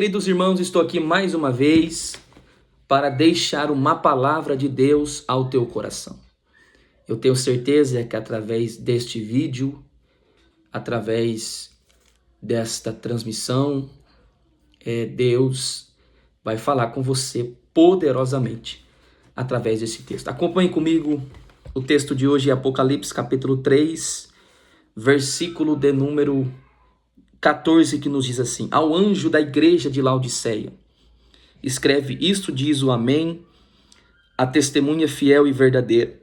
Queridos irmãos, estou aqui mais uma vez para deixar uma palavra de Deus ao teu coração. Eu tenho certeza que através deste vídeo, através desta transmissão, Deus vai falar com você poderosamente através desse texto. Acompanhe comigo o texto de hoje, Apocalipse capítulo 3, versículo de número 14, que nos diz assim: ao anjo da igreja de Laodiceia, escreve: isto diz o Amém, a testemunha fiel e verdadeira,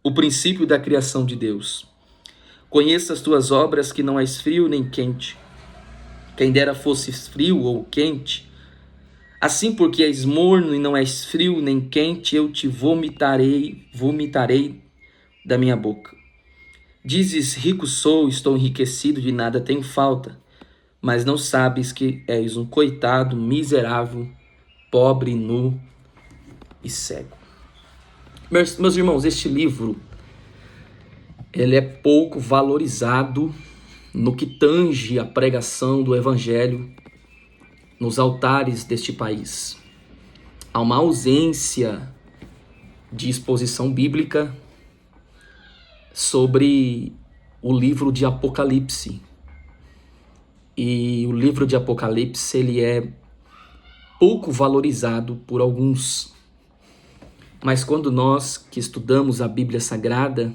o princípio da criação de Deus. Conheça as tuas obras, que não és frio nem quente. Quem dera fosses frio ou quente. Assim, porque és morno e não és frio nem quente, eu te vomitarei da minha boca. Dizes: rico sou, estou enriquecido, de nada tenho falta. Mas não sabes que és um coitado, miserável, pobre, nu e cego. Meus irmãos, este livro, ele é pouco valorizado no que tange a pregação do evangelho nos altares deste país. Há uma ausência de exposição bíblica sobre o livro de Apocalipse. E o livro de Apocalipse, ele é pouco valorizado por alguns. Mas quando nós que estudamos a Bíblia Sagrada,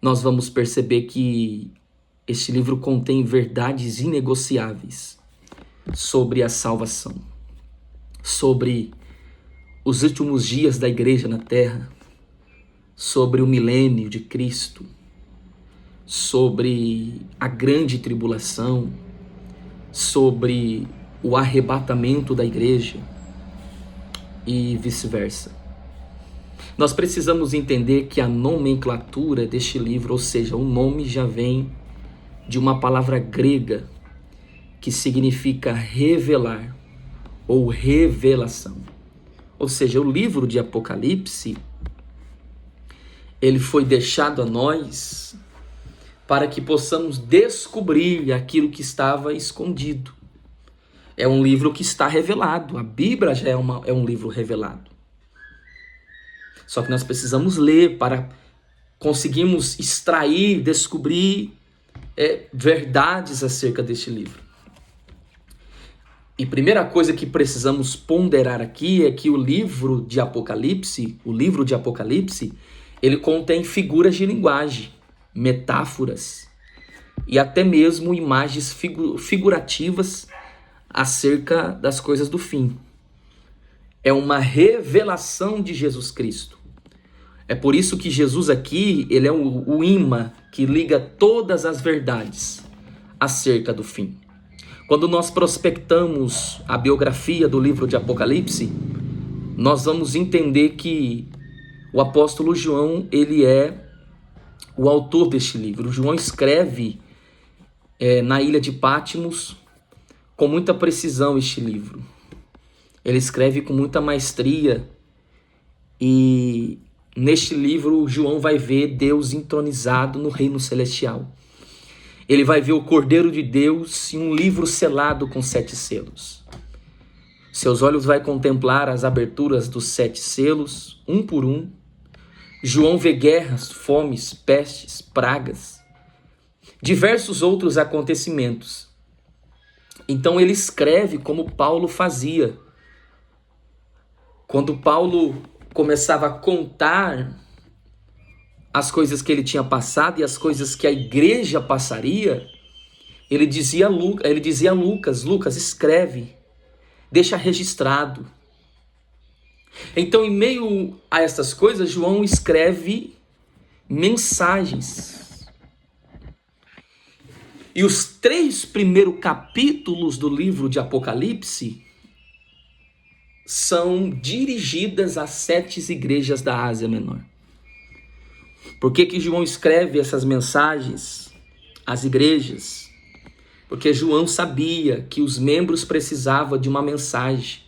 nós vamos perceber que este livro contém verdades inegociáveis sobre a salvação, sobre os últimos dias da igreja na terra, sobre o milênio de Cristo, sobre a grande tribulação, sobre o arrebatamento da igreja e vice-versa. Nós precisamos entender que a nomenclatura deste livro, ou seja, o nome já vem de uma palavra grega que significa revelar ou revelação. Ou seja, o livro de Apocalipse, ele foi deixado a nós para que possamos descobrir aquilo que estava escondido. É um livro que está revelado. A Bíblia já é um livro revelado. Só que nós precisamos ler para conseguirmos extrair, descobrir verdades acerca deste livro. E primeira coisa que precisamos ponderar aqui é que o livro de Apocalipse, ele contém figuras de linguagem, metáforas e até mesmo imagens figurativas acerca das coisas do fim. É uma revelação de Jesus Cristo. É por isso que Jesus aqui, ele é o imã que liga todas as verdades acerca do fim. Quando nós prospectamos a biografia do livro de Apocalipse, nós vamos entender que o apóstolo João, ele é o autor deste livro. João escreve na ilha de Patmos com muita precisão este livro. Ele escreve com muita maestria e neste livro João vai ver Deus entronizado no reino celestial. Ele vai ver o Cordeiro de Deus em um livro selado com 7 selos. Seus olhos vai contemplar as aberturas dos 7 selos, um por um. João vê guerras, fomes, pestes, pragas, diversos outros acontecimentos. Então ele escreve como Paulo fazia. Quando Paulo começava a contar as coisas que ele tinha passado e as coisas que a igreja passaria, ele dizia a Lucas: Lucas, escreve, deixa registrado. Então, em meio a essas coisas, João escreve mensagens. E os 3 primeiros capítulos do livro de Apocalipse são dirigidas às 7 igrejas da Ásia Menor. Por que João escreve essas mensagens às igrejas? Porque João sabia que os membros precisavam de uma mensagem.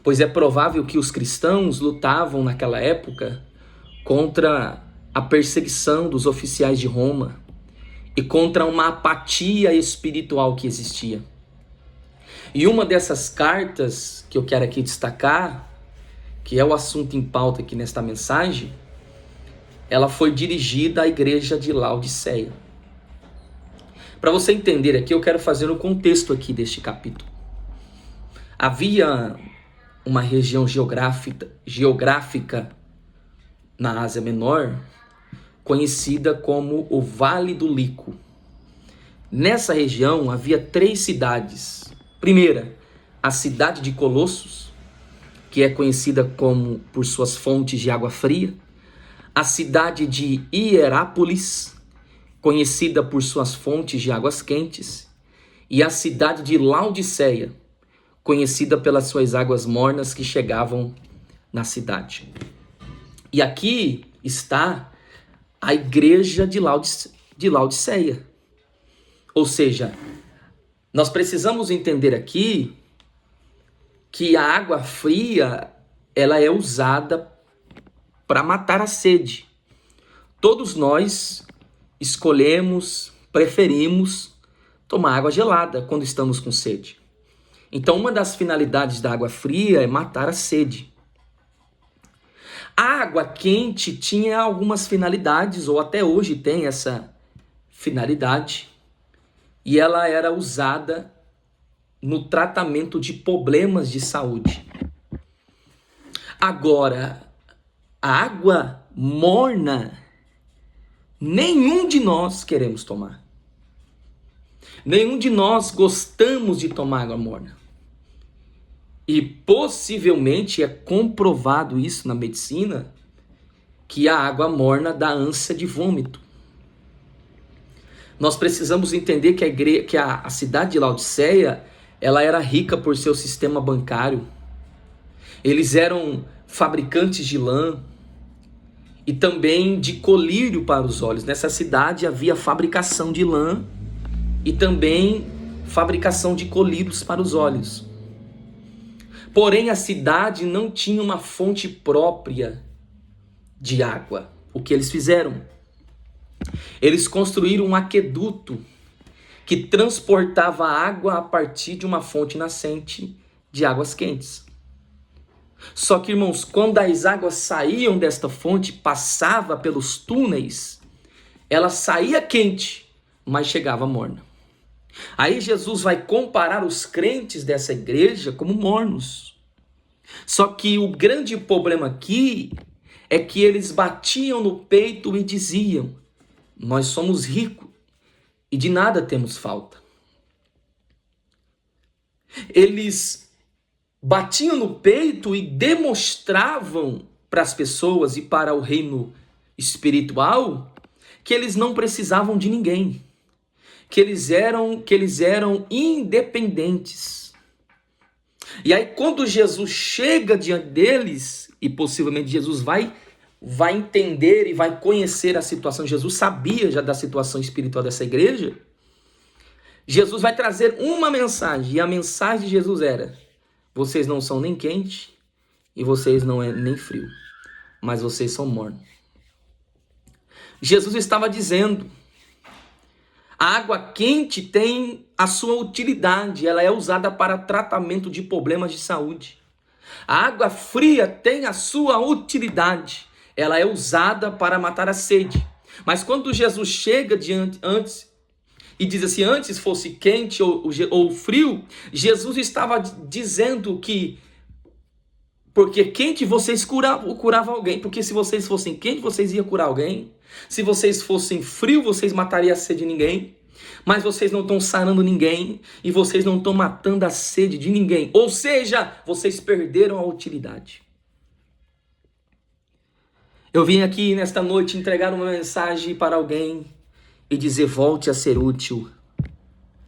Pois é provável que os cristãos lutavam naquela época contra a perseguição dos oficiais de Roma e contra uma apatia espiritual que existia. E uma dessas cartas que eu quero aqui destacar, que é o assunto em pauta aqui nesta mensagem, ela foi dirigida à igreja de Laodiceia. Para você entender aqui, eu quero fazer o contexto aqui deste capítulo. Havia uma região geográfica na Ásia Menor, conhecida como o Vale do Lico. Nessa região havia 3 cidades. Primeira, a cidade de Colossos, que é conhecida por suas fontes de água fria. A cidade de Hierápolis, conhecida por suas fontes de águas quentes. E a cidade de Laodiceia, conhecida pelas suas águas mornas que chegavam na cidade. E aqui está a igreja de Laodiceia. Ou seja, nós precisamos entender aqui que a água fria, ela é usada para matar a sede. Todos nós preferimos tomar água gelada quando estamos com sede. Então, uma das finalidades da água fria é matar a sede. A água quente tinha algumas finalidades, ou até hoje tem essa finalidade, e ela era usada no tratamento de problemas de saúde. Agora, a água morna, nenhum de nós queremos tomar. Nenhum de nós gostamos de tomar água morna. E possivelmente é comprovado isso na medicina, que a água morna dá ânsia de vômito. Nós precisamos entender que a cidade de Laodiceia, ela era rica por seu sistema bancário. Eles eram fabricantes de lã e também de colírio para os olhos. Nessa cidade havia fabricação de lã e também fabricação de colírios para os olhos. Porém, a cidade não tinha uma fonte própria de água. O que eles fizeram? Eles construíram um aqueduto que transportava água a partir de uma fonte nascente de águas quentes. Só que, irmãos, quando as águas saíam desta fonte, passava pelos túneis, ela saía quente, mas chegava morna. Aí Jesus vai comparar os crentes dessa igreja como mornos. Só que o grande problema aqui é que eles batiam no peito e diziam: nós somos ricos e de nada temos falta. Eles batiam no peito e demonstravam para as pessoas e para o reino espiritual que eles não precisavam de ninguém, que eles eram independentes. E aí quando Jesus chega diante deles, e possivelmente Jesus vai entender e vai conhecer a situação, Jesus sabia já da situação espiritual dessa igreja, Jesus vai trazer uma mensagem, e a mensagem de Jesus era: vocês não são nem quente e vocês não é nem frio, mas vocês são mornos. Jesus estava dizendo: a água quente tem a sua utilidade, ela é usada para tratamento de problemas de saúde. A água fria tem a sua utilidade, ela é usada para matar a sede. Mas quando Jesus chega antes e diz assim: antes fosse quente ou frio, Jesus estava dizendo que porque quente vocês curavam alguém, porque se vocês fossem quente, vocês iam curar alguém. Se vocês fossem frio, vocês matariam a sede de ninguém. Mas vocês não estão sarando ninguém e vocês não estão matando a sede de ninguém. Ou seja, vocês perderam a utilidade. Eu vim aqui nesta noite entregar uma mensagem para alguém e dizer: volte a ser útil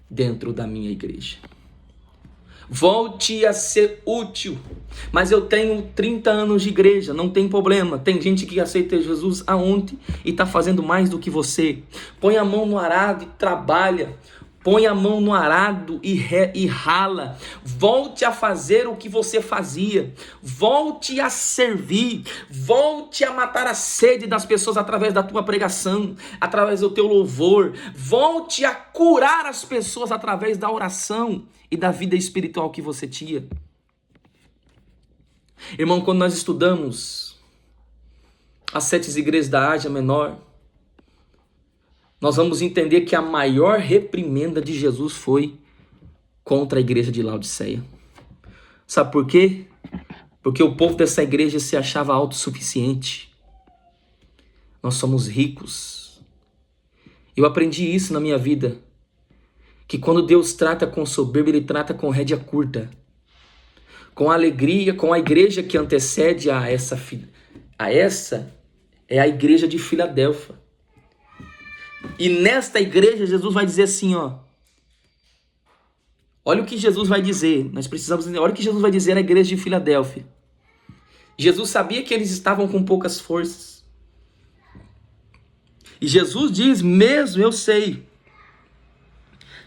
dentro da minha igreja. Volte a ser útil. Mas eu tenho 30 anos de igreja, não tem problema. Tem gente que aceita Jesus aonde e está fazendo mais do que você. Põe a mão no arado e trabalha. Põe a mão no arado e rala. Volte a fazer o que você fazia. Volte a servir. Volte a matar a sede das pessoas através da tua pregação, através do teu louvor. Volte a curar as pessoas através da oração e da vida espiritual que você tinha. Irmão, quando nós estudamos as 7 igrejas da Ásia Menor, nós vamos entender que a maior reprimenda de Jesus foi contra a igreja de Laodiceia. Sabe por quê? Porque o povo dessa igreja se achava autossuficiente. Nós somos ricos. Eu aprendi isso na minha vida, que quando Deus trata com soberba, Ele trata com rédea curta. Com alegria, com a igreja que antecede a essa é a igreja de Filadélfia. E nesta igreja, Jesus vai dizer assim, ó. Olha o que Jesus vai dizer. Nós precisamos entender. Olha o que Jesus vai dizer à igreja de Filadélfia. Jesus sabia que eles estavam com poucas forças. E Jesus diz, mesmo eu sei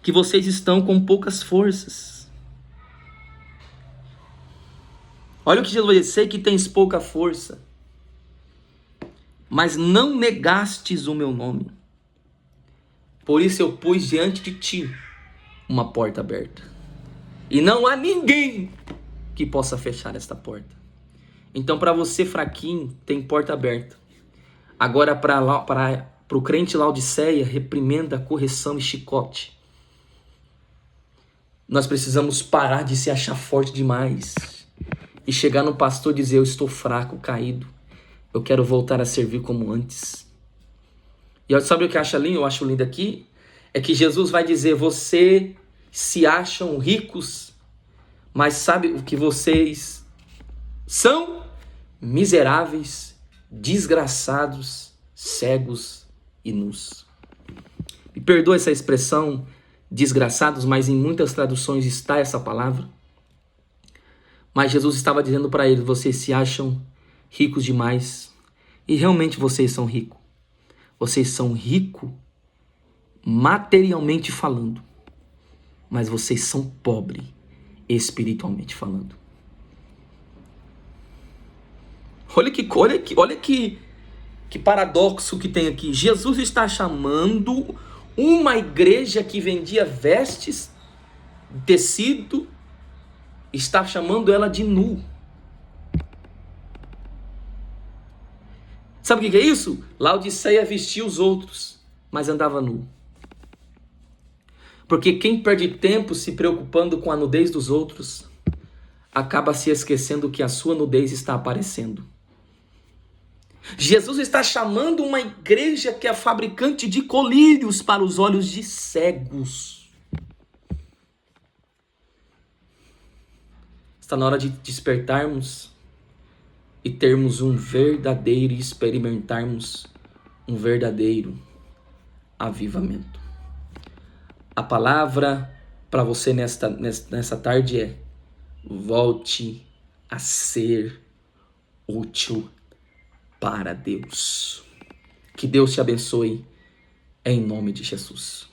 que vocês estão com poucas forças. Olha o que Jesus vai dizer. Sei que tens pouca força, mas não negastes o meu nome. Por isso eu pus diante de ti uma porta aberta. E não há ninguém que possa fechar esta porta. Então, para você fraquinho, tem porta aberta. Agora, para o crente Laodiceia, reprimenda, correção e chicote. Nós precisamos parar de se achar forte demais e chegar no pastor e dizer, eu estou fraco, caído. Eu quero voltar a servir como antes. E sabe o que eu acho lindo aqui? É que Jesus vai dizer, vocês se acham ricos, mas sabe o que vocês são? Miseráveis, desgraçados, cegos e nus. Me perdoa essa expressão, desgraçados, mas em muitas traduções está essa palavra. Mas Jesus estava dizendo para eles, vocês se acham ricos demais. E realmente vocês são ricos. Vocês são ricos materialmente falando, mas vocês são pobres espiritualmente falando. Olha que paradoxo que tem aqui. Jesus está chamando uma igreja que vendia vestes, tecido, está chamando ela de nu. Sabe o que é isso? Laodiceia vestia os outros, mas andava nu. Porque quem perde tempo se preocupando com a nudez dos outros, acaba se esquecendo que a sua nudez está aparecendo. Jesus está chamando uma igreja que é fabricante de colírios para os olhos de cegos. Está na hora de despertarmos e termos um verdadeiro e experimentarmos um verdadeiro avivamento. A palavra para você nessa tarde é: volte a ser útil para Deus. Que Deus te abençoe em nome de Jesus.